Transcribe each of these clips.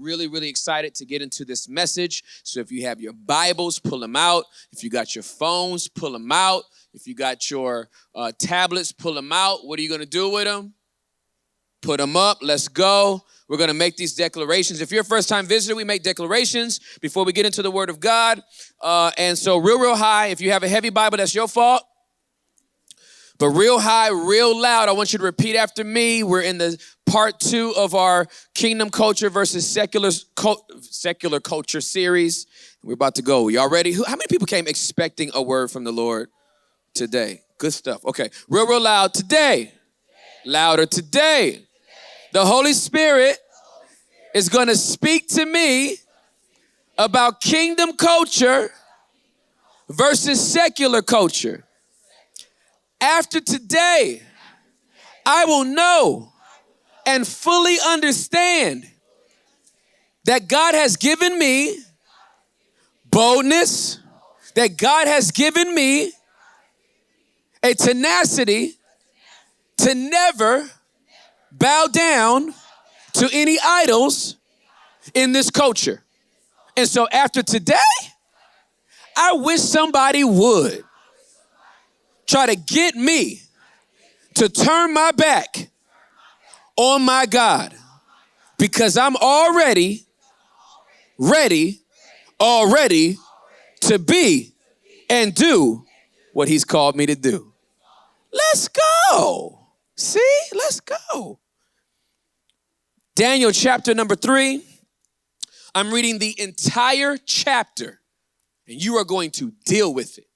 really, really excited to get into this message. So if you have your Bibles, pull them out. If you got your phones, pull them out. If you got your tablets, pull them out. What are you going to do with them? Put them up. Let's go. We're going to make these declarations. If you're a first-time visitor, we make declarations before we get into the Word of God. And so real high, if you have a heavy Bible, that's your fault. But real high, real loud, I want you to repeat after me. We're in the part 2 of our Kingdom Culture versus Secular Culture series. We're about to go. Y'all ready? How many people came expecting a word from the Lord today? Good stuff. Okay. Real loud. Today. Louder. Today. The Holy Spirit is going to speak to me about kingdom culture versus secular culture. After today, I will know and fully understand that God has given me boldness, that God has given me a tenacity to never bow down to any idols in this culture. And so after today, I wish somebody would try to get me to turn my back on my God, because I'm already ready to be and do what he's called me to do. Let's go. See, let's go. Daniel chapter number 3. I'm reading the entire chapter, and you are going to deal with it.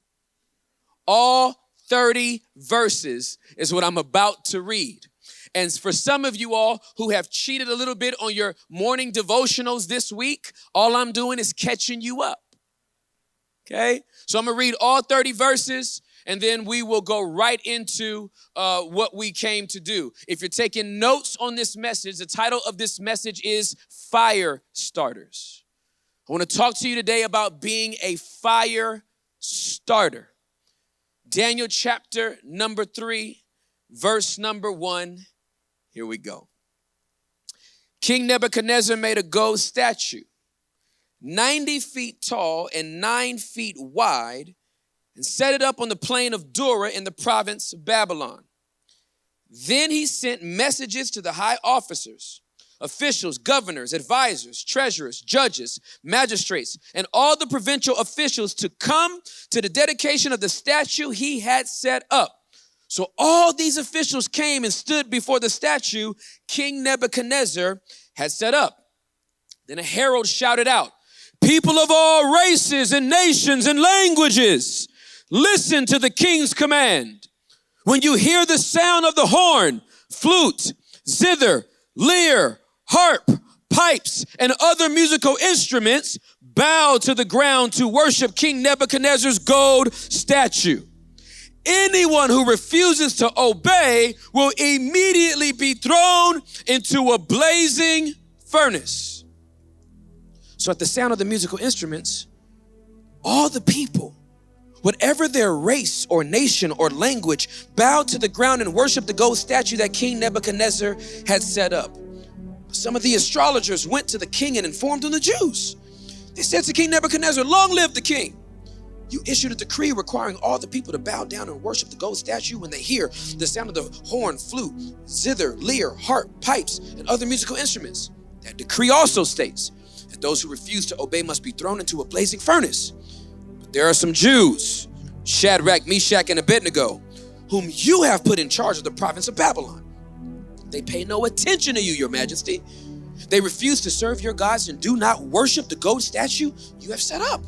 All 30 verses is what I'm about to read. And for some of you all who have cheated a little bit on your morning devotionals this week, all I'm doing is catching you up. Okay? So I'm going to read all 30 verses, and then we will go right into what we came to do. If you're taking notes on this message, the title of this message is Fire Starters. I want to talk to you today about being a fire starter. Daniel chapter number 3, verse number 1. Here we go. King Nebuchadnezzar made a gold statue, 90 feet tall and 9 feet wide, and set it up on the plain of Dura in the province of Babylon. Then he sent messages to the high officers, officials, governors, advisors, treasurers, judges, magistrates, and all the provincial officials to come to the dedication of the statue he had set up. So all these officials came and stood before the statue King Nebuchadnezzar had set up. Then a herald shouted out, "People of all races and nations and languages, listen to the king's command. When you hear the sound of the horn, flute, zither, lyre, harp, pipes, and other musical instruments, bow to the ground to worship King Nebuchadnezzar's gold statue. Anyone who refuses to obey will immediately be thrown into a blazing furnace." So at the sound of the musical instruments, all the people, whatever their race or nation or language, bowed to the ground and worshiped the gold statue that King Nebuchadnezzar had set up. Some of the astrologers went to the king and informed on the Jews. They said to King Nebuchadnezzar, "Long live the king. You issued a decree requiring all the people to bow down and worship the gold statue when they hear the sound of the horn, flute, zither, lyre, harp, pipes, and other musical instruments. That decree also states that those who refuse to obey must be thrown into a blazing furnace. But there are some Jews, Shadrach, Meshach, and Abednego, whom you have put in charge of the province of Babylon. They pay no attention to you, your majesty. They refuse to serve your gods and do not worship the gold statue you have set up."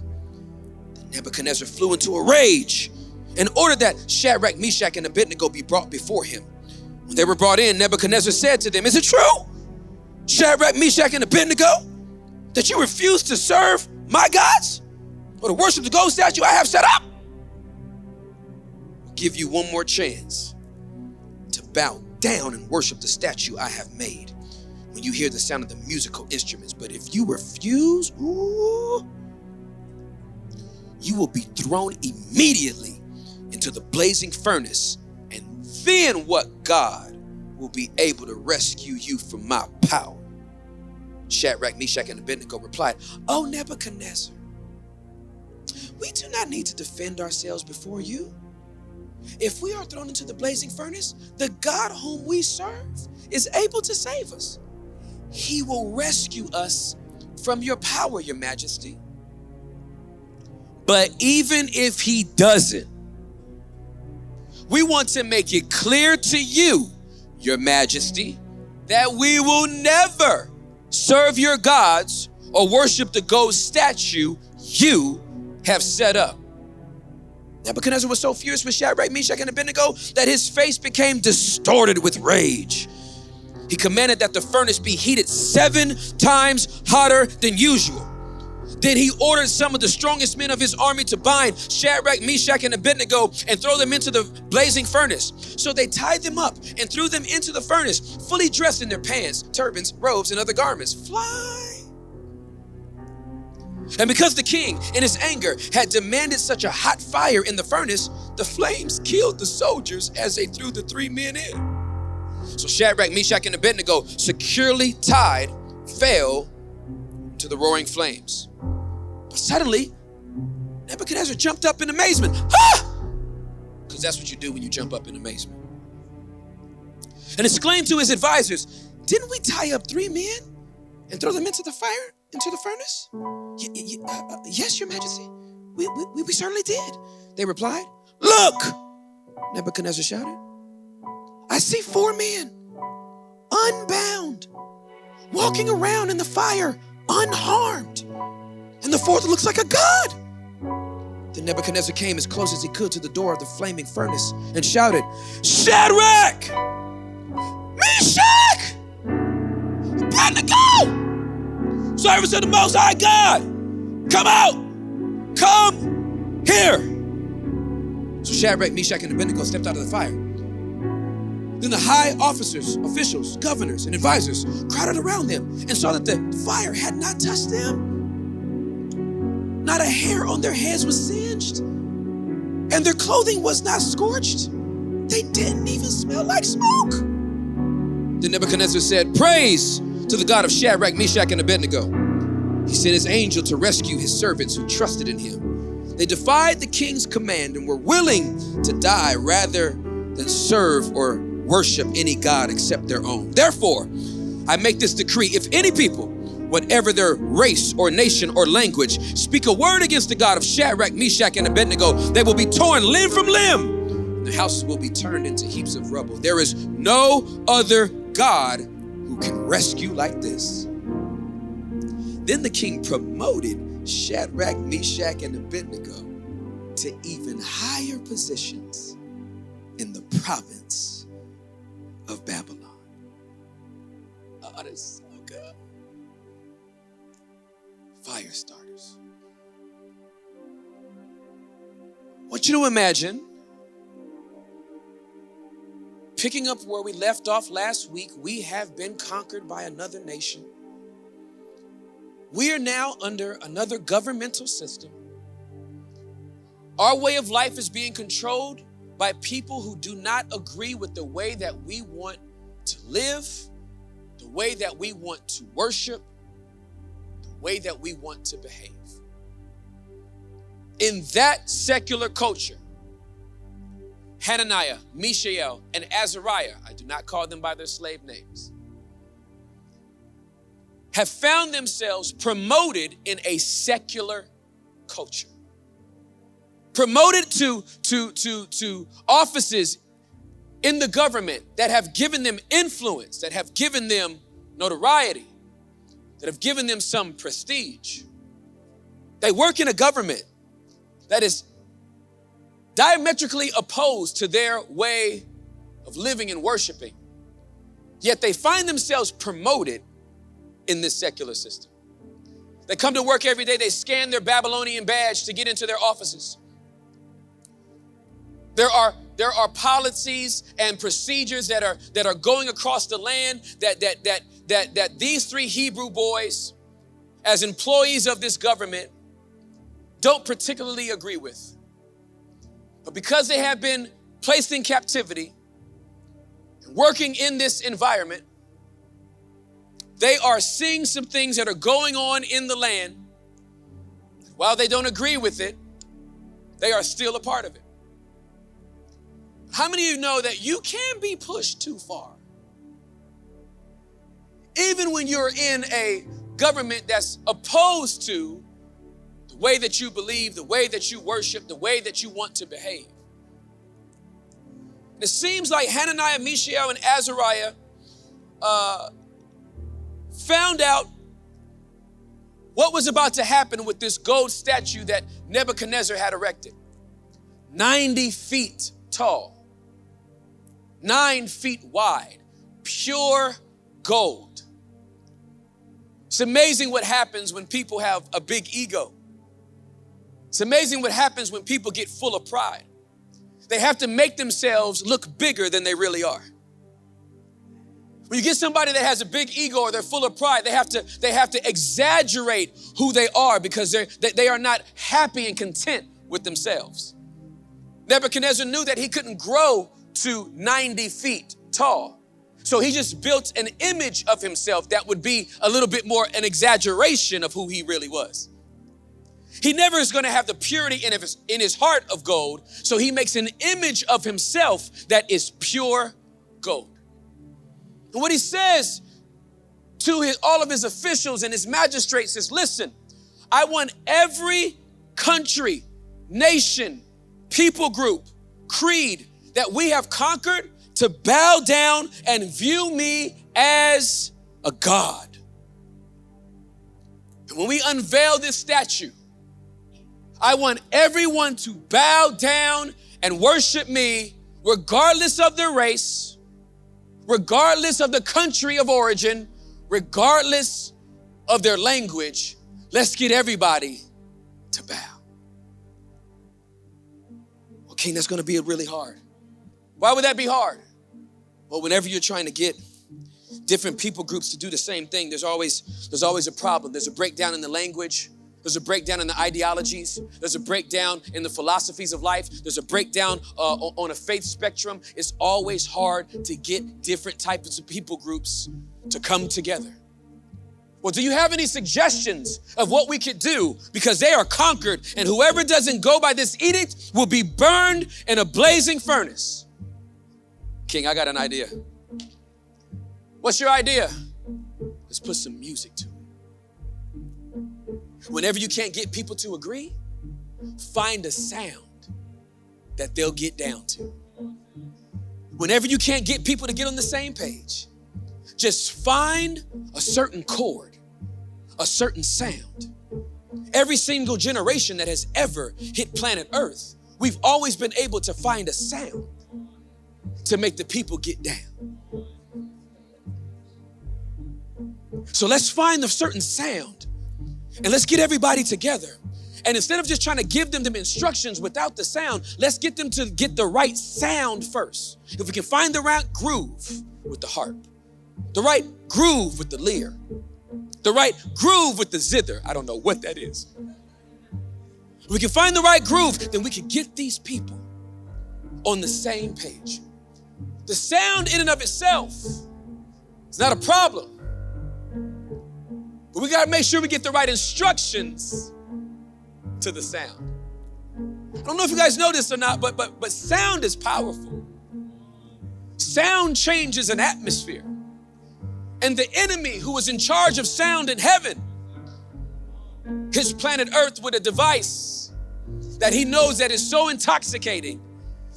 Then Nebuchadnezzar flew into a rage and ordered that Shadrach, Meshach, and Abednego be brought before him. When they were brought in, Nebuchadnezzar said to them, "Is it true, Shadrach, Meshach, and Abednego, that you refuse to serve my gods or to worship the gold statue I have set up? I'll give you one more chance to bow down and worship the statue I have made when you hear the sound of the musical instruments. But if you refuse, you will be thrown immediately into the blazing furnace, and then what God will be able to rescue you from my power?" Shadrach, Meshach, and Abednego replied, "O Nebuchadnezzar, we do not need to defend ourselves before you. If we are thrown into the blazing furnace, the God whom we serve is able to save us. He will rescue us from your power, your majesty. But even if he doesn't, we want to make it clear to you, your majesty, that we will never serve your gods or worship the gold statue you have set up." Nebuchadnezzar was so furious with Shadrach, Meshach, and Abednego that his face became distorted with rage. He commanded that the furnace be heated 7 times hotter than usual. Then he ordered some of the strongest men of his army to bind Shadrach, Meshach, and Abednego and throw them into the blazing furnace. So they tied them up and threw them into the furnace, fully dressed in their pants, turbans, robes, and other garments. Fly! And because the king, in his anger, had demanded such a hot fire in the furnace, the flames killed the soldiers as they threw the 3 men in. So Shadrach, Meshach, and Abednego, securely tied, fell to the roaring flames. But suddenly, Nebuchadnezzar jumped up in amazement. "Ah!" Because that's what you do when you jump up in amazement. And exclaimed to his advisors, "Didn't we tie up 3 men and throw them into the fire, into the furnace?" "Yes, your majesty, we certainly did," they replied. "Look," Nebuchadnezzar shouted, "I see 4 men, unbound, walking around in the fire, unharmed. And the 4th looks like a god." Then Nebuchadnezzar came as close as he could to the door of the flaming furnace and shouted, "Shadrach, Meshach, Abednego, servants of the Most High God, come out, come here." So Shadrach, Meshach, and Abednego stepped out of the fire. Then the high officers, officials, governors, and advisors crowded around them and saw that the fire had not touched them. Not a hair on their heads was singed, and their clothing was not scorched. They didn't even smell like smoke. Then Nebuchadnezzar said, "Praise to the God of Shadrach, Meshach, and Abednego. He sent his angel to rescue his servants who trusted in him. They defied the king's command and were willing to die rather than serve or worship any god except their own. Therefore, I make this decree: if any people, whatever their race or nation or language, speak a word against the God of Shadrach, Meshach, and Abednego, they will be torn limb from limb. The houses will be turned into heaps of rubble. There is no other God who can rescue like this." Then the king promoted Shadrach, Meshach, and Abednego to even higher positions in the province of Babylon. Oh, that's so good. Fire starters. I want you to imagine picking up where we left off last week. We have been conquered by another nation. We are now under another governmental system. Our way of life is being controlled by people who do not agree with the way that we want to live, the way that we want to worship, the way that we want to behave. In that secular culture, Hananiah, Mishael, and Azariah, I do not call them by their slave names, have found themselves promoted in a secular culture. Promoted to offices in the government that have given them influence, that have given them notoriety, that have given them some prestige. They work in a government that is diametrically opposed to their way of living and worshiping. Yet they find themselves promoted in this secular system. They come to work every day, they scan their Babylonian badge to get into their offices. There are policies and procedures that are going across the land that these 3 Hebrew boys, as employees of this government, don't particularly agree with. But because they have been placed in captivity and working in this environment, They are seeing some things that are going on in the land. While they don't agree with it, they are still a part of it. How many of you know that you can be pushed too far? Even when you're in a government that's opposed to the way that you believe, the way that you worship, the way that you want to behave. It seems like Hananiah, Mishael, and Azariah found out what was about to happen with this gold statue that Nebuchadnezzar had erected. 90 feet tall, 9 feet wide, pure gold. It's amazing what happens when people have a big ego. It's amazing what happens when people get full of pride. They have to make themselves look bigger than they really are. When you get somebody that has a big ego or they're full of pride, they have to exaggerate who they are because they are not happy and content with themselves. Nebuchadnezzar knew that he couldn't grow to 90 feet tall. So he just built an image of himself that would be a little bit more an exaggeration of who he really was. He never is going to have the purity in his heart of gold, so he makes an image of himself that is pure gold. And what he says to all of his officials and his magistrates is, listen, I want every country, nation, people group, creed that we have conquered to bow down and view me as a god. And when we unveil this statue, I want everyone to bow down and worship me regardless of their race, regardless of the country of origin, regardless of their language. Let's get everybody to bow. Well, King, that's going to be really hard. Why would that be hard? Well, whenever you're trying to get different people groups to do the same thing, there's always a problem. There's a breakdown in the language. There's a breakdown in the ideologies. There's a breakdown in the philosophies of life. There's a breakdown on a faith spectrum. It's always hard to get different types of people groups to come together. Well, do you have any suggestions of what we could do? Because they are conquered, and whoever doesn't go by this edict will be burned in a blazing furnace. King, I got an idea. What's your idea? Let's put some music to it. Whenever you can't get people to agree, find a sound that they'll get down to. Whenever you can't get people to get on the same page, just find a certain chord, a certain sound. Every single generation that has ever hit planet Earth, we've always been able to find a sound to make the people get down. So let's find a certain sound and let's get everybody together. And instead of just trying to give them instructions without the sound, let's get them to get the right sound first. If we can find the right groove with the harp, the right groove with the lyre, the right groove with the zither. I don't know what that is. If we can find the right groove, then we can get these people on the same page. The sound in and of itself is not a problem. But we got to make sure we get the right instructions to the sound. I don't know if you guys know this or not, but sound is powerful. Sound changes an atmosphere. And the enemy who was in charge of sound in heaven, his planet Earth with a device that he knows that is so intoxicating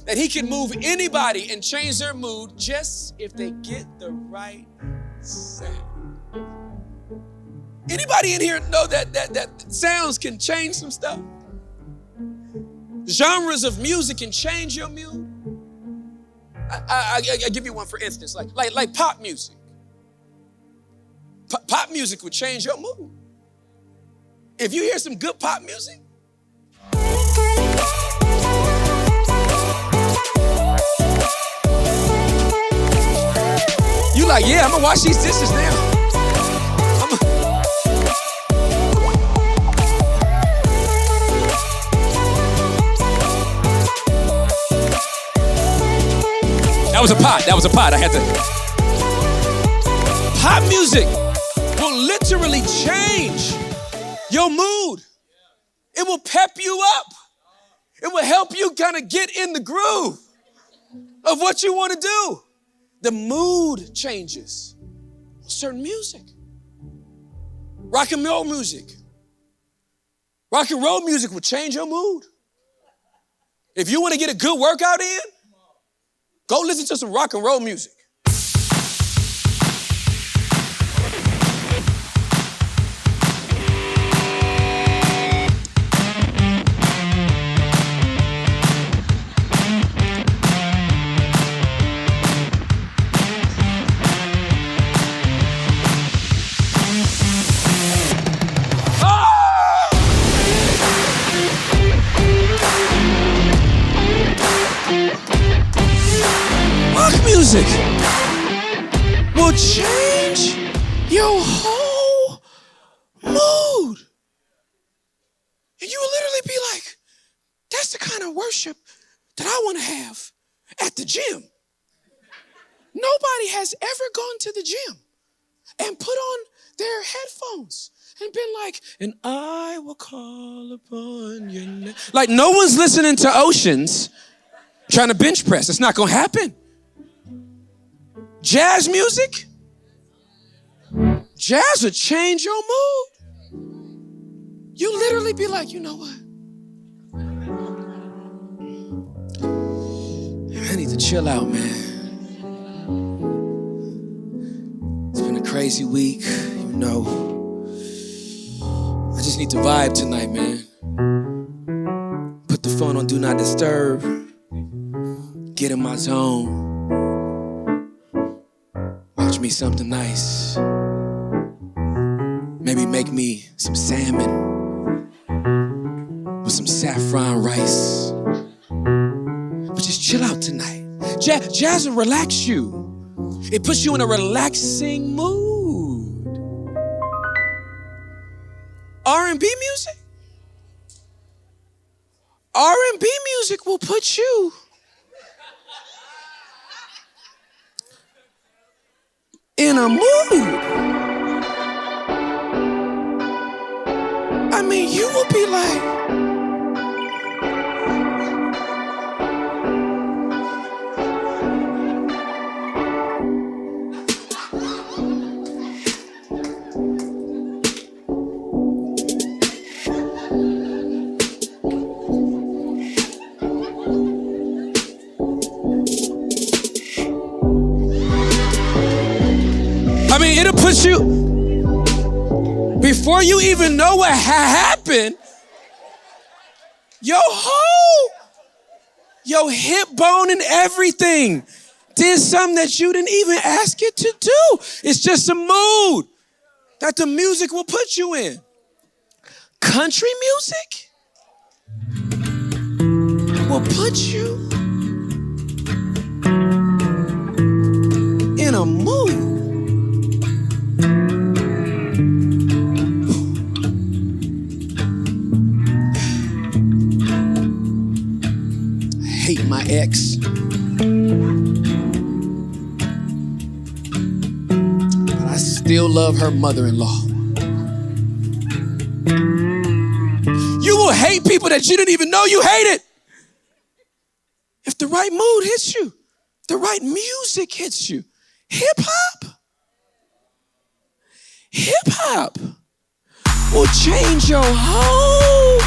that he can move anybody and change their mood just if they get the right sound. Anybody in here know that sounds can change some stuff? Genres of music can change your mood. I give you one for instance, like pop music. Pop music would change your mood. If you hear some good pop music, you like, yeah, I'm gonna wash these dishes now. That was a pot. I had to. Pop music literally change your mood. It will pep you up. It will help you kind of get in the groove of what you want to do. The mood changes. Certain music. Rock and roll music. Rock and roll music will change your mood. If you want to get a good workout in, go listen to some rock and roll music. Music will change your whole mood. And you will literally be like, that's the kind of worship that I want to have at the gym. Nobody has ever gone to the gym and put on their headphones and been like, and I will call upon your name. Like, no one's listening to Oceans trying to bench press. It's not going to happen. Jazz music, jazz will change your mood. You literally be like, you know what? I need to chill out, man. It's been a crazy week, you know. I just need to vibe tonight, man. Put the phone on Do Not Disturb. Get in my zone. Watch me something nice. Maybe make me some salmon with some saffron rice. But just chill out tonight. Jazz will relax you. It puts you in a relaxing mood. R&B music? R&B music will put you in a mood. I mean, you will be like, it'll put you, before you even know what happened, your hip bone and everything did something that you didn't even ask it to do. It's just a mood that the music will put you in. Country music will put you in a mood. I hate my ex. But I still love her mother-in-law. You will hate people that you didn't even know you hated. If the right mood hits you, the right music hits you. Hip-hop will change your whole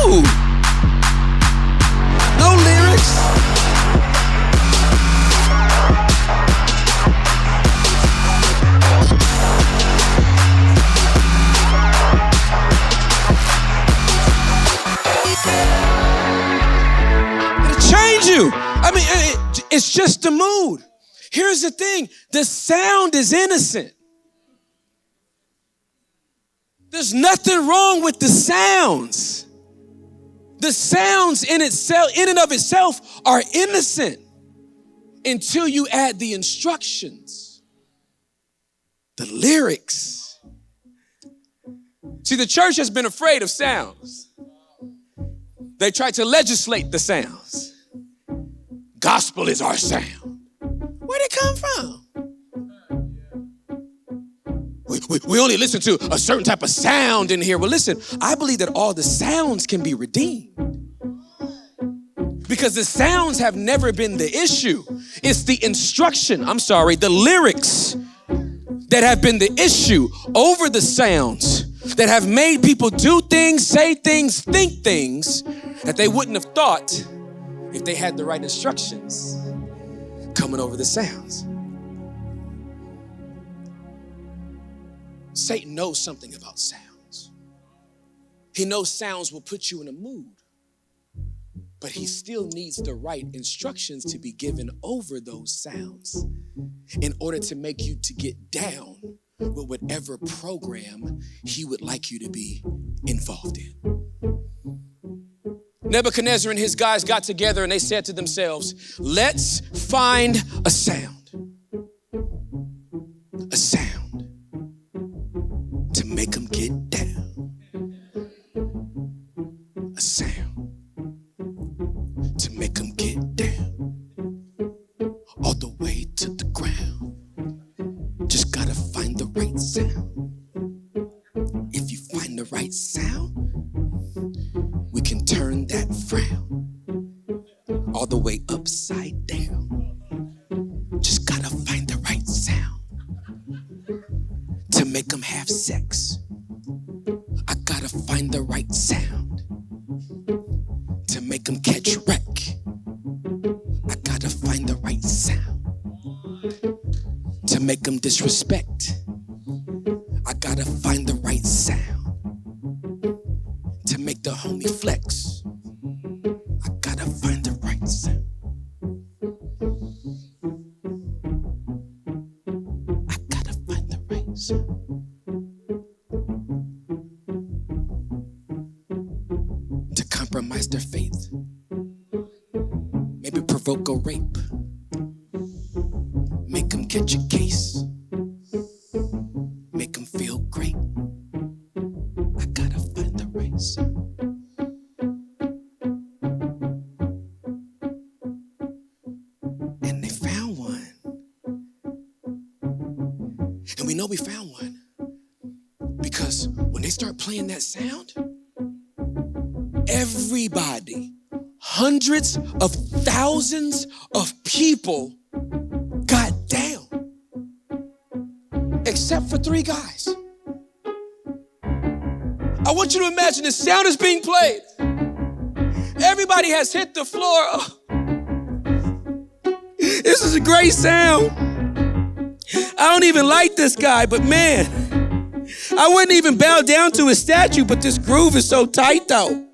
mood. No lyrics. It'll change you. I mean, it's just the mood. Here's the thing. The sound is innocent. There's nothing wrong with the sounds. The sounds in and of itself are innocent until you add the instructions, the lyrics. See, the church has been afraid of sounds. They tried to legislate the sounds. gospel is our sound. Where'd it come from? We only listen to a certain type of sound in here. Well, listen, I believe that all the sounds can be redeemed. Because the sounds have never been the issue. It's the the lyrics that have been the issue over the sounds that have made people do things, say things, think things that they wouldn't have thought if they had the right instructions coming over the sounds. Satan knows something about sounds. He knows sounds will put you in a mood, but he still needs the right instructions to be given over those sounds in order to make you to get down with whatever program he would like you to be involved in. Nebuchadnezzar and his guys got together and they said to themselves, let's find a sound to make them get down, a sound to make them get down, all the way to the ground. Just gotta find the right sound. If you find the right sound, we can turn that frown all the way upside down. Just gotta find the right sound to make them have sex. I gotta find the right sound to make them catch wreck. I gotta find the right sound to make them disrespect. I gotta find the right sound to make the homie flex. I gotta find the right sound. I gotta find the right sound. To compromise their faith. Maybe provoke a rape. Make them catch a case. Make them feel great. I gotta find the right sound. And they found one. And we know we found one because when they start playing that sound, everybody, hundreds of thousands of people got down, except for 3 guys. I want you to imagine the sound is being played. Everybody has hit the floor. Oh, this is a great sound. I don't even like this guy, but man, I wouldn't even bow down to his statue, but this groove is so tight though.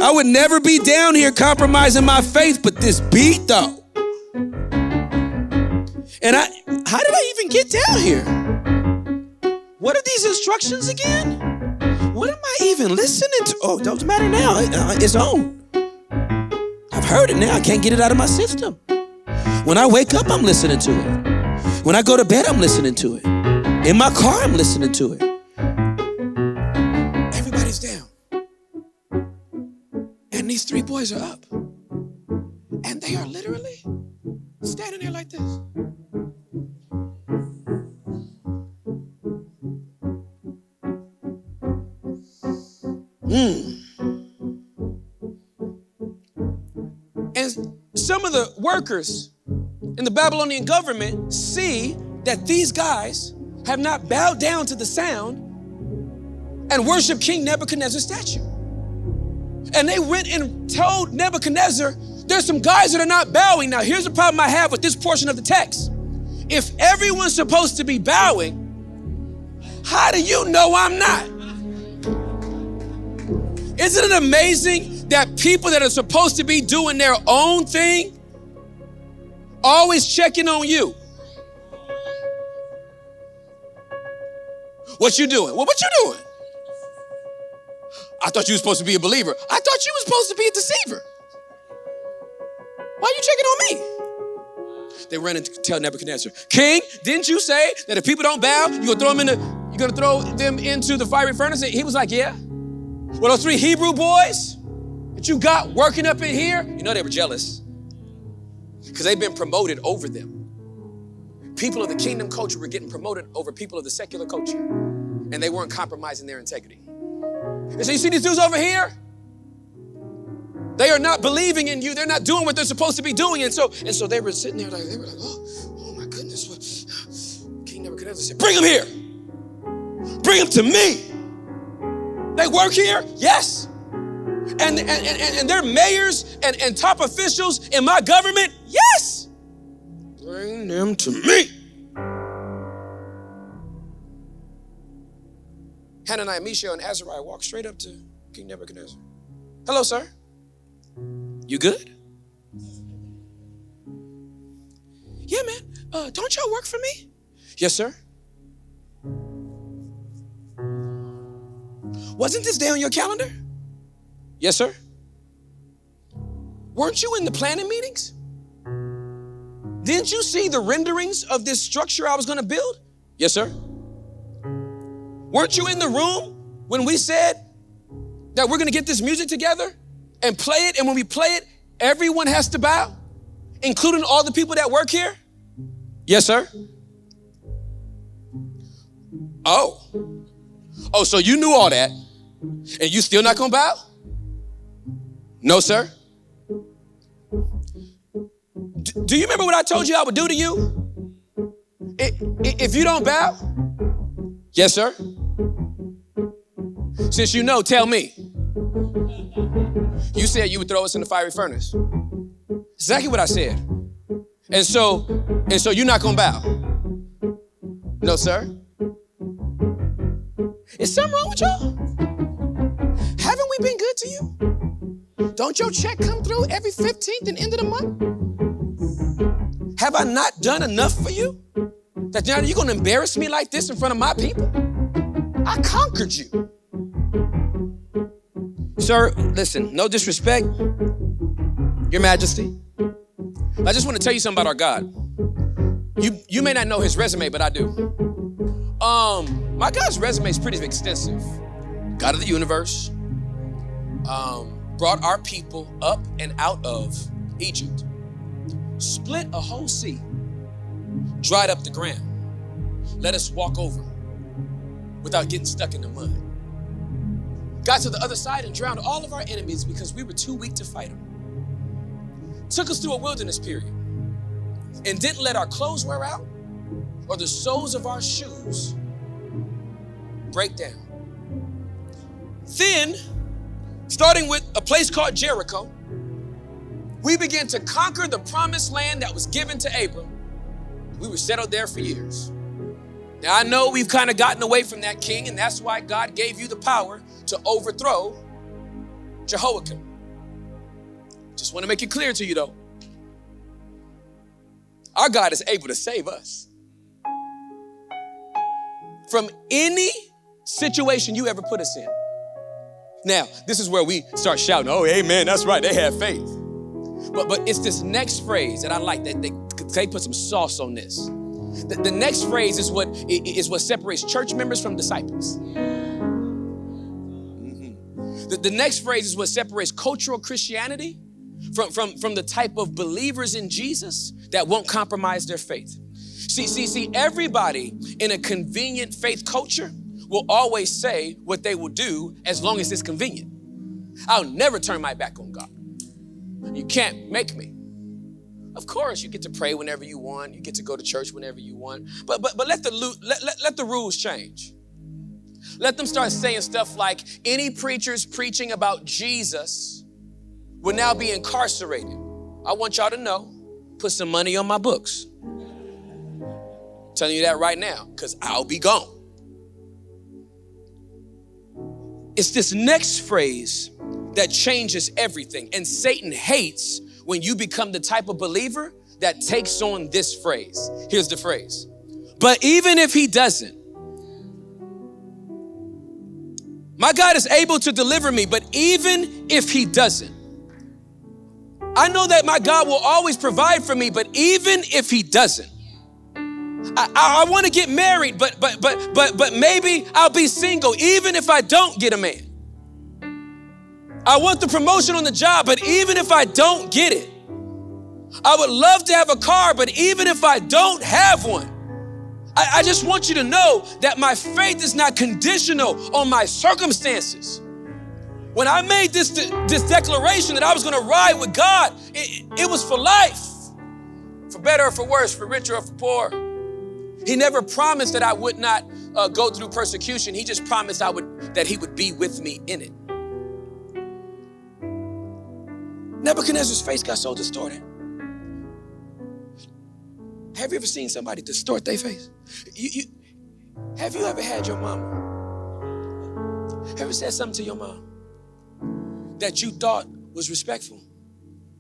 I would never be down here compromising my faith, but this beat though. And how did I even get down here? What are these instructions again? What am I even listening to? Oh, it doesn't matter now. It's on. I've heard it now. I can't get it out of my system. When I wake up, I'm listening to it. When I go to bed, I'm listening to it. In my car, I'm listening to it. Everybody's down. And these 3 boys are up. And they are literally standing there like this. And some of the workers in the Babylonian government see that these guys have not bowed down to the sound and worshiped King Nebuchadnezzar's statue. And they went and told Nebuchadnezzar, there's some guys that are not bowing. Now, here's the problem I have with this portion of the text. If everyone's supposed to be bowing, how do you know I'm not? Isn't it amazing that people that are supposed to be doing their own thing always checking on you? What you doing? Well, what you doing? I thought you were supposed to be a believer. I thought you were supposed to be a deceiver. Why are you checking on me? They ran and tell Nebuchadnezzar, King, didn't you say that if people don't bow, you're gonna throw them into the fiery furnace? He was like, yeah. Well, those 3 Hebrew boys that you got working up in here, you know they were jealous because they've been promoted over them. People of the kingdom culture were getting promoted over people of the secular culture, and they weren't compromising their integrity. And so you see these dudes over here, they are not believing in you. They're not doing what they're supposed to be doing. And so they were sitting there they were like, oh my goodness. What? King Nebuchadnezzar said, bring them here. Bring them to me. They work here? Yes. And they're mayors and top officials in my government? Yes. Bring them to me. Hananiah, Mishael, and Azariah walked straight up to King Nebuchadnezzar. Hello, sir. You good? Yeah, man. Don't y'all work for me? Yes, sir. Wasn't this day on your calendar? Yes, sir. Weren't you in the planning meetings? Didn't you see the renderings of this structure I was going to build? Yes, sir. Weren't you in the room when we said that we're going to get this music together and play it, and when we play it, everyone has to bow, including all the people that work here? Yes, sir. Oh, so you knew all that, and you still not gonna bow? No, sir. Do you remember what I told you I would do to you? If you don't bow? Yes, sir. Since you know, tell me. You said you would throw us in the fiery furnace. Exactly what I said. And so you're not gonna bow? No, sir. Is something wrong with y'all? Haven't we been good to you? Don't your check come through every 15th and end of the month? Have I not done enough for you? That now you're gonna embarrass me like this in front of my people? I conquered you. Sir, listen, no disrespect, Your Majesty. I just want to tell you something about our God. You may not know his resume, but I do. My God's resume is pretty extensive. God of the universe, brought our people up and out of Egypt, split a whole sea, dried up the ground, let us walk over without getting stuck in the mud. Got to the other side and drowned all of our enemies because we were too weak to fight them. Took us through a wilderness period and didn't let our clothes wear out or the soles of our shoes break down. Then, starting with a place called Jericho, we began to conquer the promised land that was given to Abram. We were settled there for years. Now, I know we've kind of gotten away from that king, and that's why God gave you the power to overthrow Jehoiakim. Just want to make it clear to you, though. Our God is able to save us from any situation you ever put us in. Now, this is where we start shouting, oh, amen, that's right, they have faith. But it's this next phrase that I like, that they put some sauce on this. The next phrase is what separates church members from disciples. Mm-hmm. The next phrase is what separates cultural Christianity from the type of believers in Jesus that won't compromise their faith. See, everybody in a convenient faith culture will always say what they will do as long as it's convenient. I'll never turn my back on God. You can't make me. Of course, you get to pray whenever you want. You get to go to church whenever you want. But let the rules change. Let them start saying stuff like any preachers preaching about Jesus will now be incarcerated. I want y'all to know, put some money on my books. I'm telling you that right now, because I'll be gone. It's this next phrase that changes everything. And Satan hates when you become the type of believer that takes on this phrase. Here's the phrase. But even if he doesn't, my God is able to deliver me, but even if he doesn't, I know that my God will always provide for me, but even if he doesn't, I want to get married, but maybe I'll be single even if I don't get a man. I want the promotion on the job, but even if I don't get it, I would love to have a car, but even if I don't have one, I just want you to know that my faith is not conditional on my circumstances. When I made this declaration that I was gonna ride with God, it was for life, for better or for worse, for richer or for poor. He never promised that I would not go through persecution. He just promised that he would be with me in it. Nebuchadnezzar's face got so distorted. Have you ever seen somebody distort their face? Have you ever had your mama? Ever said something to your mom that you thought was respectful,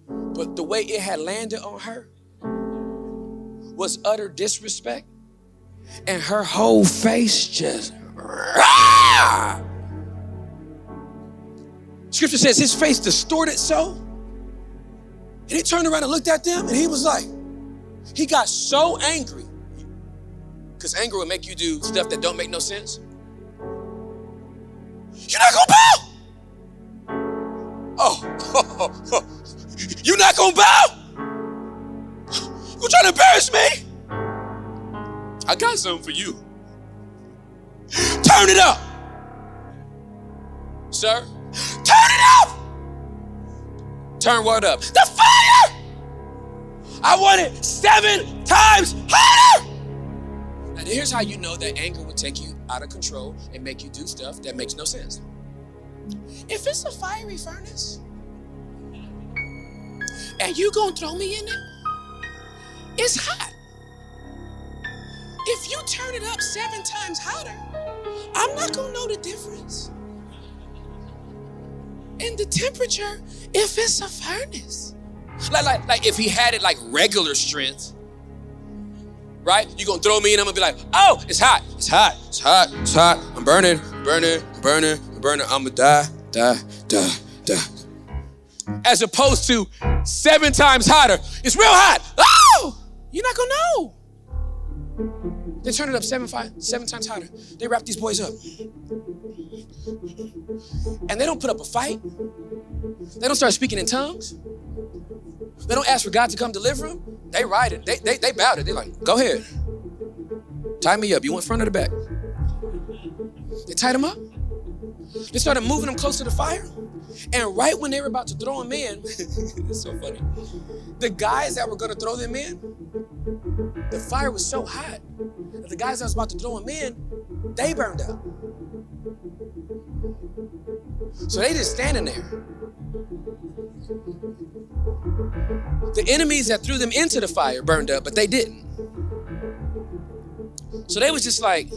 but the way it had landed on her was utter disrespect, and her whole face just... Scripture says his face distorted so, and he turned around and looked at them, and he was like, he got so angry, because anger will make you do stuff that don't make no sense. You're not gonna bow? Oh, you're not gonna bow? You trying to embarrass me? I got something for you. Turn it up. Sir, turn it up. Turn what up? The fire! I want it 7 times harder. Now here's how you know that anger will take you out of control and make you do stuff that makes no sense. If it's a fiery furnace and you gonna throw me in it, it's hot. If you turn it up 7 times hotter, I'm not gonna know the difference in the temperature if it's a furnace. Like if he had it like regular strength, right? You gonna throw me in, I'm gonna be like, oh, it's hot, it's hot, it's hot, it's hot. I'm burning, I'ma die. As opposed to 7 times hotter, it's real hot. Oh, you're not gonna know. They turn it up 7 times hotter. They wrap these boys up. And they don't put up a fight. They don't start speaking in tongues. They don't ask for God to come deliver them. They ride it. They bowed it. They're like, go ahead. Tie me up. You want front or the back? They tied him up. They started moving him close to the fire. And right when they were about to throw him in, it's so funny. The guys that were going to throw them in, the fire was so hot that the guys that was about to throw him in, they burned up. So they just standing there. The enemies that threw them into the fire burned up, but they didn't. So they was just like,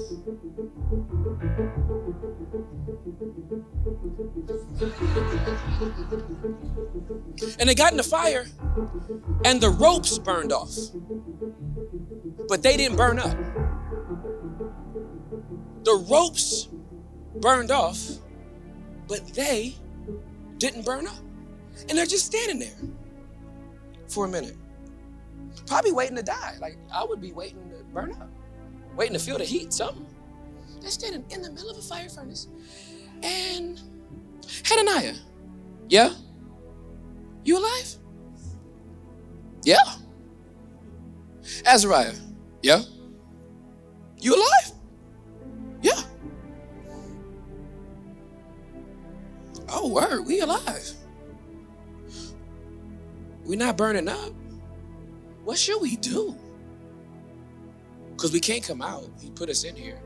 and they got in the fire and the ropes burned off, but they didn't burn up. The ropes burned off, but they didn't burn up. And they're just standing there for a minute, probably waiting to die. Like I would be waiting to burn up, waiting to feel the heat, something. They're standing in the middle of a fire furnace. And Hananiah, yeah? You alive? Yeah. Azariah, yeah? You alive? Yeah. Oh, word, we alive. We're not burning up. What should we do? Because we can't come out. He put us in here.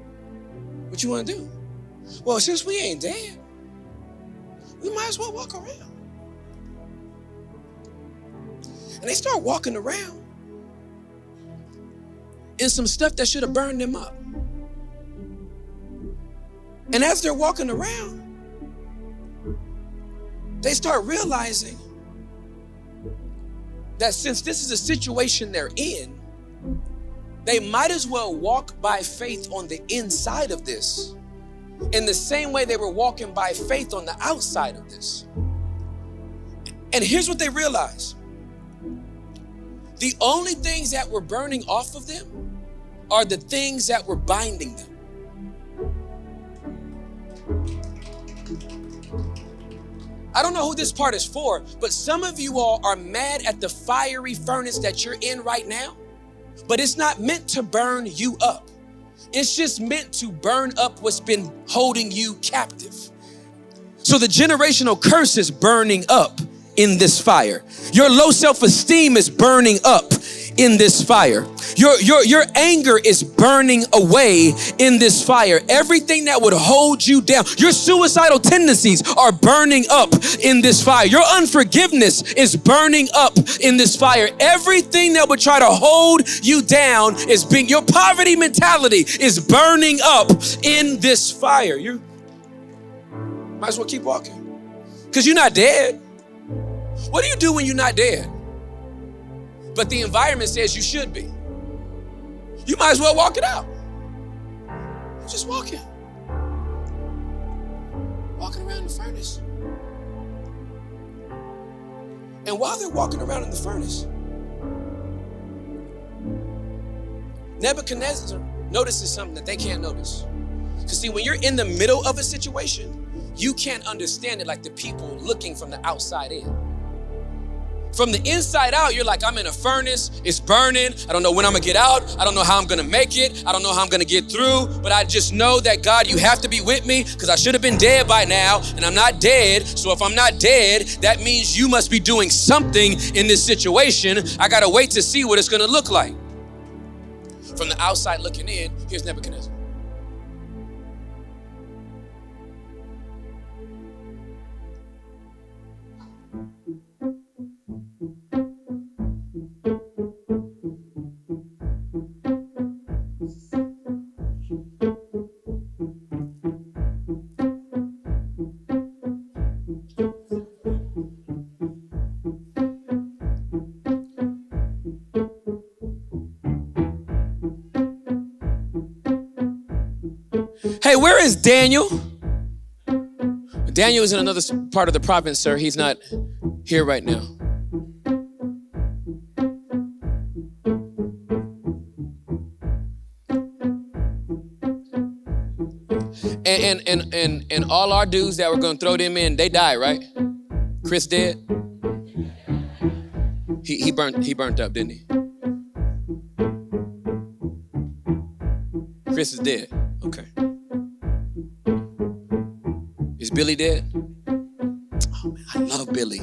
What you want to do? Well, since we ain't dead, we might as well walk around. And they start walking around in some stuff that should have burned them up. And as they're walking around, they start realizing that since this is a situation they're in, they might as well walk by faith on the inside of this in the same way they were walking by faith on the outside of this. And here's what they realized. The only things that were burning off of them are the things that were binding them. I don't know who this part is for, but some of you all are mad at the fiery furnace that you're in right now, but it's not meant to burn you up. It's just meant to burn up what's been holding you captive. So the generational curse is burning up in this fire. Your low self-esteem is burning up in this fire. Your anger is burning away in this fire. Everything that would hold you down, your suicidal tendencies are burning up in this fire. Your unforgiveness is burning up in this fire. Everything that would try to hold you down is being, your poverty mentality is burning up in this fire. You might as well keep walking because you're not dead. What do you do when you're not dead? But the environment says you should be. You might as well walk it out. Just walking. Walking around the furnace. And while they're walking around in the furnace, Nebuchadnezzar notices something that they can't notice. Because see, when you're in the middle of a situation, you can't understand it like the people looking from the outside in. From the inside out, you're like, I'm in a furnace, it's burning. I don't know when I'm gonna get out. I don't know how I'm gonna make it. I don't know how I'm gonna get through, but I just know that God, you have to be with me because I should have been dead by now and I'm not dead. So if I'm not dead, that means you must be doing something in this situation. I gotta wait to see what it's gonna look like. From the outside looking in, here's Nebuchadnezzar. Hey, where is Daniel? Daniel is in another part of the province, sir. He's not here right now. And all our dudes that were gonna throw them in, they died, right? Chris dead? He burnt up, didn't he? Chris is dead. Okay. Is Billy dead? Oh man, I love Billy.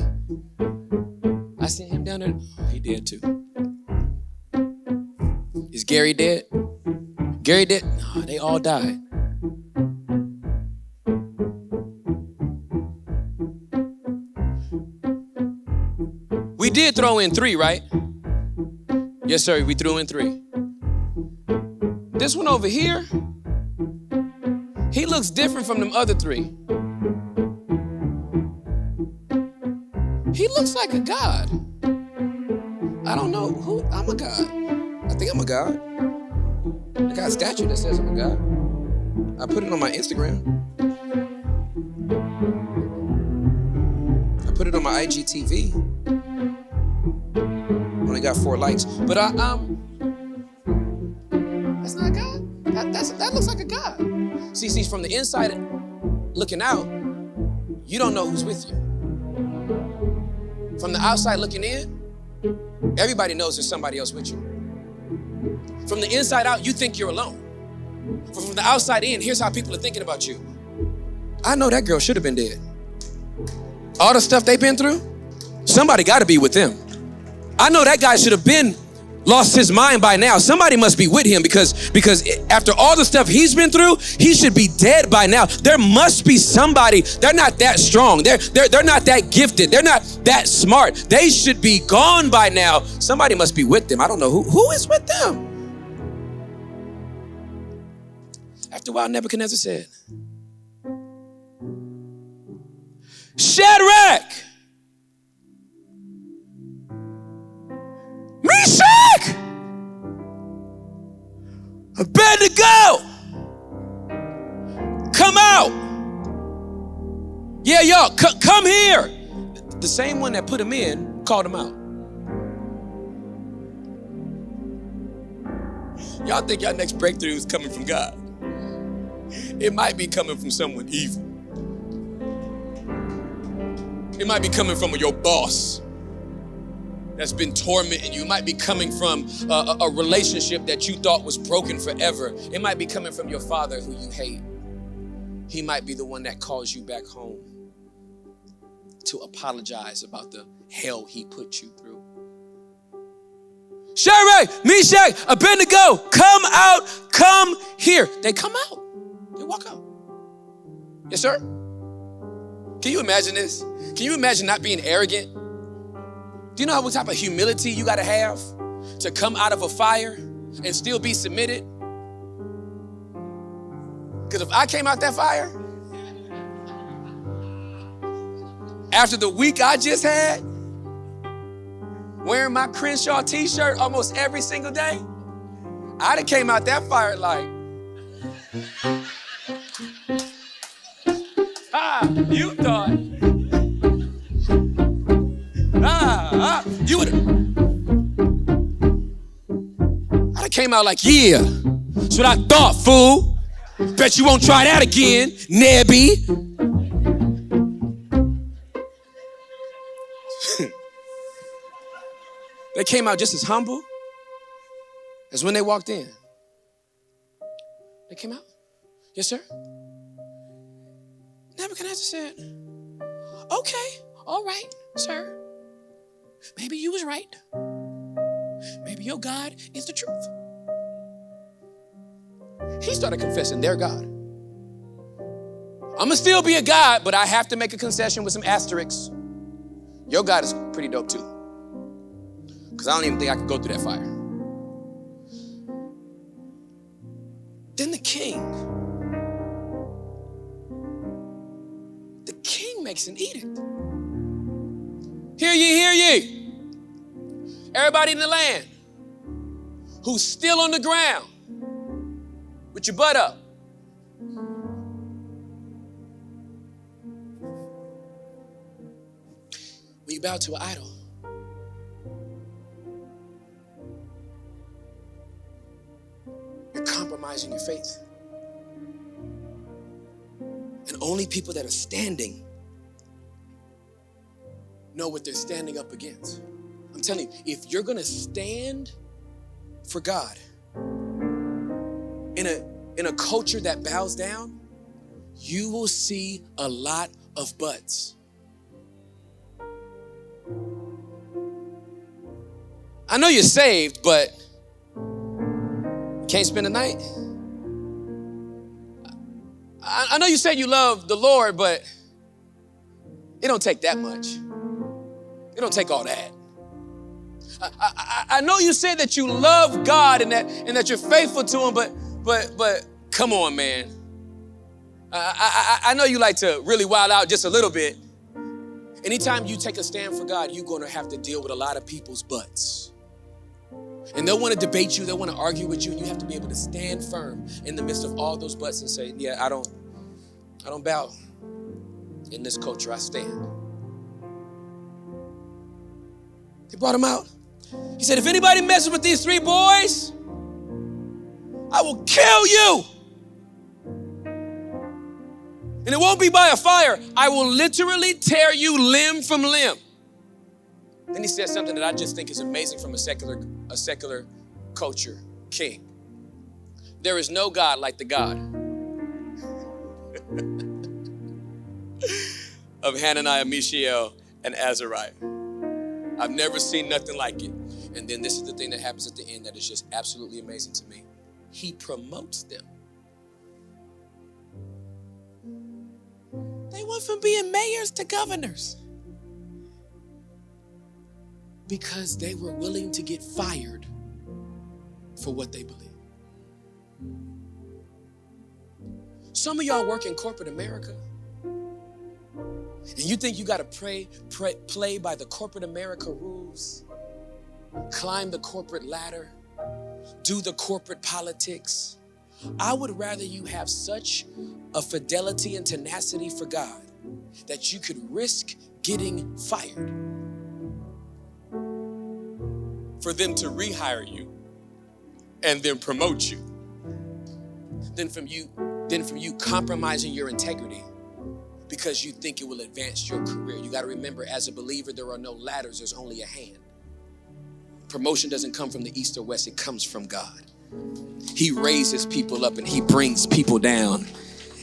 I seen him down there. Oh, he dead too. Is Gary dead? Gary dead? No, they all died. We did throw in 3, right? Yes, sir, we threw in 3. This one over here, he looks different from them other 3. He looks like a god. I don't know who, I'm a god. I think I'm a god. I got a statue that says I'm a god. I put it on my Instagram. I put it on my IGTV. Only got 4 likes, but that's not a god. That looks like a god. See, from the inside looking out, you don't know who's with you. From the outside looking in, everybody knows there's somebody else with you. From the inside out, you think you're alone. From the outside in, here's how people are thinking about you. I know that girl should have been dead. All the stuff they've been through, somebody got to be with them. I know that guy should have been lost his mind by now. Somebody must be with him because after all the stuff he's been through, he should be dead by now. There must be somebody. They're not that strong. They're not that gifted. They're not that smart. They should be gone by now. Somebody must be with them. I don't know who is with them. After a while, Nebuchadnezzar said, Shadrach, Meshach, Abednego, come out. Yeah, y'all, come here. The same one that put him in called him out. Y'all think y'all next breakthrough is coming from God. It might be coming from someone evil. It might be coming from your boss that's been tormenting you. It might be coming from a relationship that you thought was broken forever. It might be coming from your father who you hate. He might be the one that calls you back home to apologize about the hell he put you through. Shadrach, Meshach, Abednego, come out, come here. They come out. They walk out. Yes, sir? Can you imagine this? Can you imagine not being arrogant? Do you know what type of humility you got to have to come out of a fire and still be submitted? Because if I came out that fire, after the week I just had, wearing my Crenshaw t-shirt almost every single day, I'd have came out that fire like, you thought, you would have. I'd have came out like, yeah, that's what I thought, fool. Bet you won't try that again, Nebby. They came out just as humble as when they walked in. They came out. Yes, sir? Nebuchadnezzar said, okay, all right, sir. Maybe you was right. Maybe your God is the truth. He started confessing their God. I'm gonna still be a God, but I have to make a concession with some asterisks. Your God is pretty dope too. Because I don't even think I could go through that fire. Then the king makes an edict. Hear ye, hear ye. Everybody in the land who's still on the ground with your butt up. When you bow to an idol, you're compromising your faith. And only people that are standing know what they're standing up against. I'm telling you, if you're gonna stand for God in a culture that bows down, you will see a lot of butts. I know you're saved, but you can't spend the night. I know you say you love the Lord, but it don't take that much. It don't take all that. I know you say that you love God and that you're faithful to Him, but come on, man. I know you like to really wild out just a little bit. Anytime you take a stand for God, you're gonna have to deal with a lot of people's butts. And they'll want to debate you, they'll want to argue with you, and you have to be able to stand firm in the midst of all those butts and say, yeah, I don't bow. In this culture, I stand. He brought him out. He said, if anybody messes with these three boys, I will kill you. And it won't be by a fire. I will literally tear you limb from limb. Then he said something that I just think is amazing from a secular culture king. There is no God like the God of Hananiah, Mishael, and Azariah. I've never seen nothing like it. And then this is the thing that happens at the end that is just absolutely amazing to me. He promotes them. They went from being mayors to governors because they were willing to get fired for what they believe. Some of y'all work in corporate America, and you think you got to play by the corporate America rules, climb the corporate ladder, do the corporate politics. I would rather you have such a fidelity and tenacity for God that you could risk getting fired for them to rehire you and then promote you than from you compromising your integrity because you think it will advance your career. You got to remember, as a believer, there are no ladders, there's only a hand. Promotion doesn't come from the east or west, it comes from God. He raises people up and he brings people down.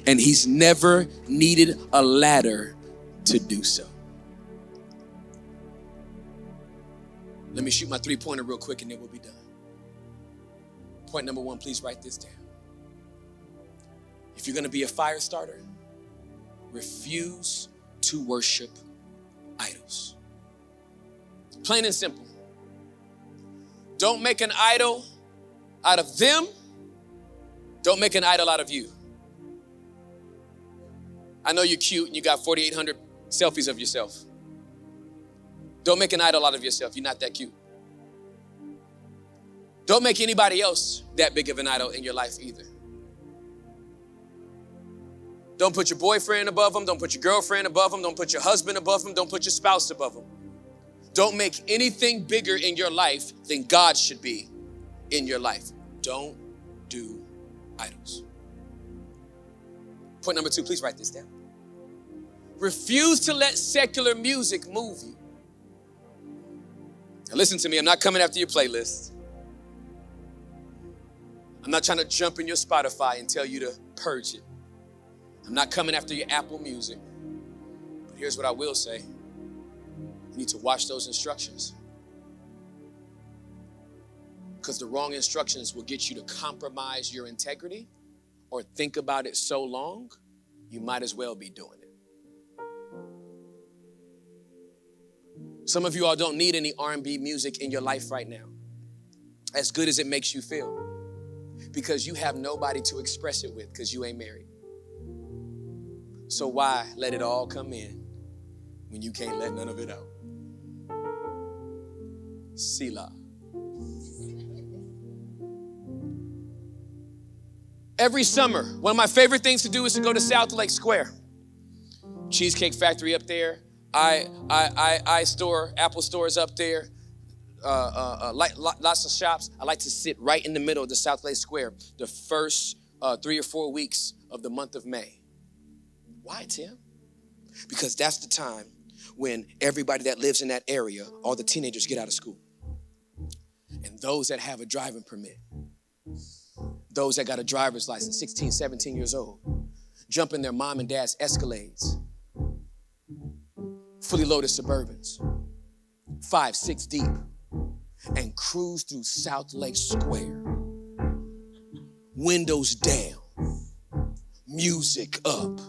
And he's never needed a ladder to do so. Let me shoot my 3-pointer real quick and then we'll be done. Point number 1, please write this down. If you're going to be a fire starter, refuse to worship idols. Plain and simple. Don't make an idol out of them. Don't make an idol out of you. I know you're cute and you got 4,800 selfies of yourself. Don't make an idol out of yourself. You're not that cute. Don't make anybody else that big of an idol in your life either. Don't put your boyfriend above them. Don't put your girlfriend above them. Don't put your husband above them. Don't put your spouse above them. Don't make anything bigger in your life than God should be in your life. Don't do idols. Point number 2, please write this down. Refuse to let secular music move you. Now listen to me, I'm not coming after your playlist. I'm not trying to jump in your Spotify and tell you to purge it. I'm not coming after your Apple Music. But here's what I will say. You need to watch those instructions. Because the wrong instructions will get you to compromise your integrity or think about it so long, you might as well be doing it. Some of you all don't need any R&B music in your life right now, as good as it makes you feel, because you have nobody to express it with because you ain't married. So why let it all come in when you can't let none of it out? Selah. Every summer, one of my favorite things to do is to go to South Lake Square. Cheesecake Factory up there. Store, Apple stores up there. Lots of shops. I like to sit right in the middle of the South Lake Square the first 3 or 4 weeks of the month of May. Why, Tim? Because that's the time when everybody that lives in that area, all the teenagers get out of school. And those that have a driving permit, those that got a driver's license, 16, 17 years old, jump in their mom and dad's Escalades, fully loaded Suburbans, 5, 6 deep, and cruise through South Lake Square, windows down, music up,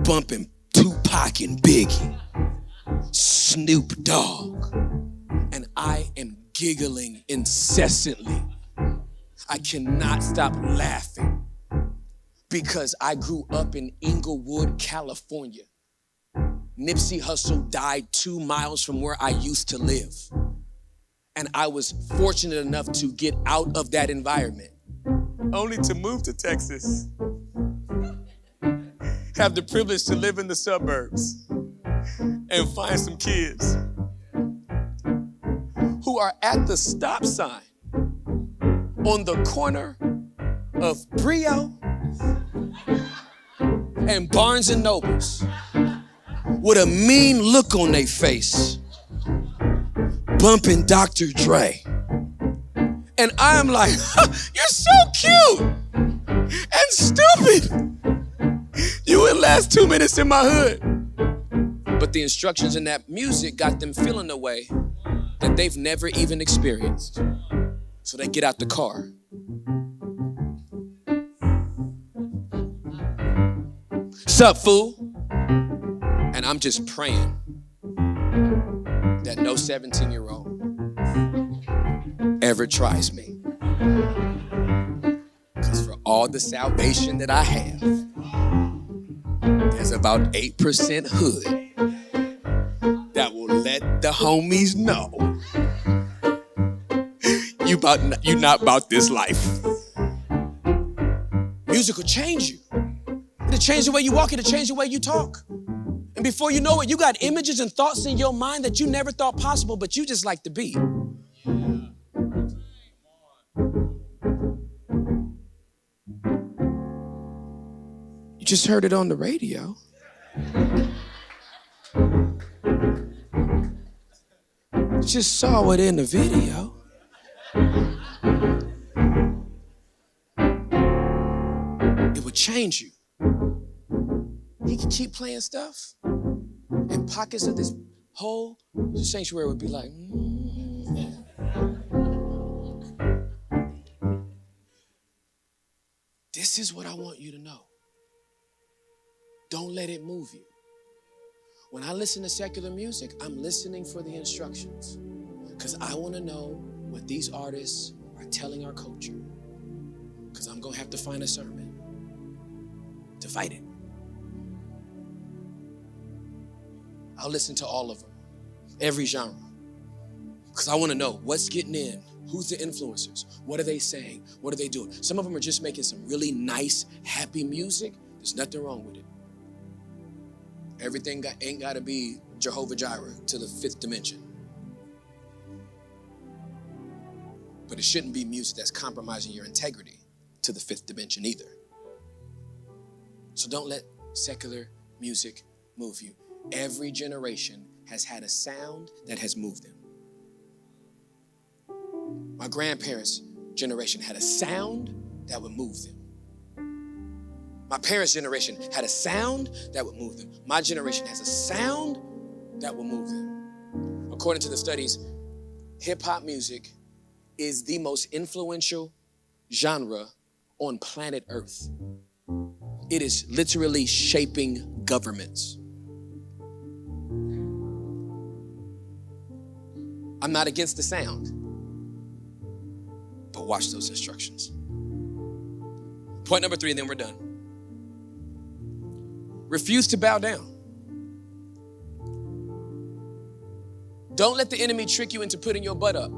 bumping Tupac and Biggie, Snoop Dogg, and I am giggling incessantly. I cannot stop laughing because I grew up in Inglewood, California. Nipsey Hussle died 2 miles from where I used to live. And I was fortunate enough to get out of that environment, only to move to Texas. Have the privilege to live in the suburbs and find some kids who are at the stop sign on the corner of Brio and Barnes and Nobles with a mean look on their face, bumping Dr. Dre. And I'm like, you're so cute and stupid. You would last 2 minutes in my hood. But the instructions in that music got them feeling a way that they've never even experienced. So they get out the car. Sup, fool? And I'm just praying that no 17-year-old ever tries me. Because for all the salvation that I have, there's about 8% hood that will let the homies know you not about this life. Music will change you. It'll change the way you walk. It'll change the way you talk. And before you know it, you got images and thoughts in your mind that you never thought possible, but you just like to be. You just heard it on the radio. Just saw it in the video. It would change you. He could keep playing stuff, and pockets of this whole sanctuary would be like, This is what I want you to know. Don't let it move you. When I listen to secular music, I'm listening for the instructions, because I want to know what these artists are telling our culture, because I'm going to have to find a sermon to fight it. I'll listen to all of them, every genre, because I want to know what's getting in, who's the influencers, what are they saying, what are they doing. Some of them are just making some really nice, happy music. There's nothing wrong with it. Everything ain't got to be Jehovah Jireh to the fifth dimension. But it shouldn't be music that's compromising your integrity to the fifth dimension either. So don't let secular music move you. Every generation has had a sound that has moved them. My grandparents' generation had a sound that would move them. My parents' generation had a sound that would move them. My generation has a sound that will move them. According to the studies, hip-hop music is the most influential genre on planet Earth. It is literally shaping governments. I'm not against the sound, but watch those instructions. Point number 3, and then we're done. Refuse to bow down. Don't let the enemy trick you into putting your butt up.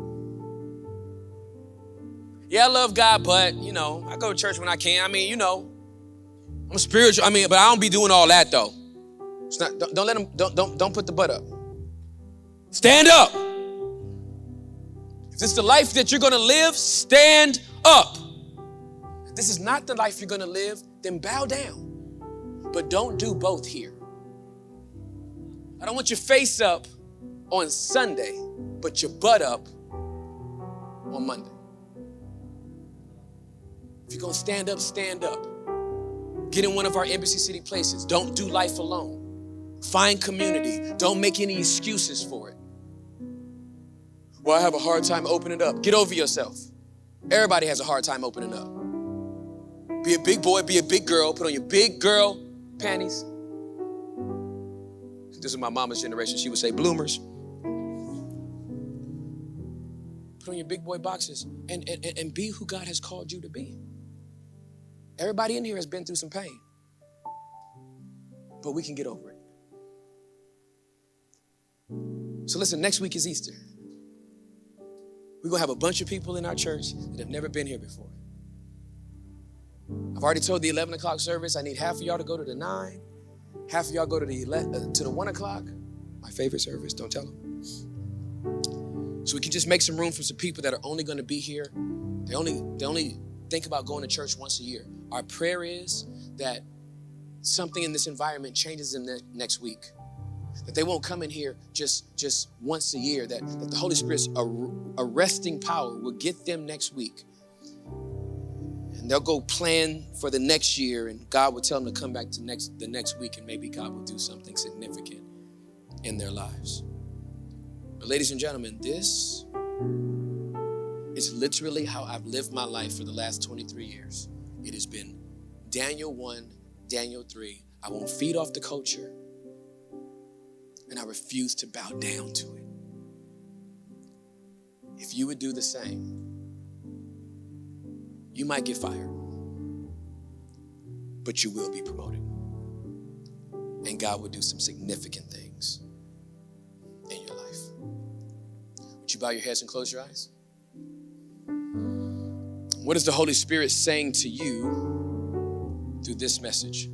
Yeah, I love God, but, I go to church when I can. I'm spiritual. But I don't be doing all that, though. It's not, don't let him, don't put the butt up. Stand up. If this is the life that you're going to live, stand up. If this is not the life you're going to live, then bow down. But don't do both here. I don't want your face up on Sunday, but your butt up on Monday. If you're going to stand up, stand up. Get in one of our Embassy City places. Don't do life alone. Find community. Don't make any excuses for it. Well, I have a hard time opening up. Get over yourself. Everybody has a hard time opening up. Be a big boy, be a big girl. Put on your big girl panties. This is my mama's generation. She would say bloomers. Put on your big boy boxes and be who God has called you to be. Everybody in here has been through some pain, but we can get over it. So listen, next week is Easter. We're going to have a bunch of people in our church that have never been here before. I've already told the 11 o'clock service, I need half of y'all to go to the 9. Half of y'all go to the 1 o'clock. My favorite service, don't tell them. So we can just make some room for some people that are only going to be here. They only think about going to church once a year. Our prayer is that something in this environment changes in the next week. That they won't come in here just once a year, that the Holy Spirit's arresting power will get them next week. And they'll go plan for the next year, and God will tell them to come back to the next week, and maybe God will do something significant in their lives. But ladies and gentlemen, this is literally how I've lived my life for the last 23 years. It has been Daniel 1, Daniel 3. I won't feed off the culture. And I refuse to bow down to it. If you would do the same, you might get fired, but you will be promoted. And God will do some significant things in your life. Would you bow your heads and close your eyes? What is the Holy Spirit saying to you through this message?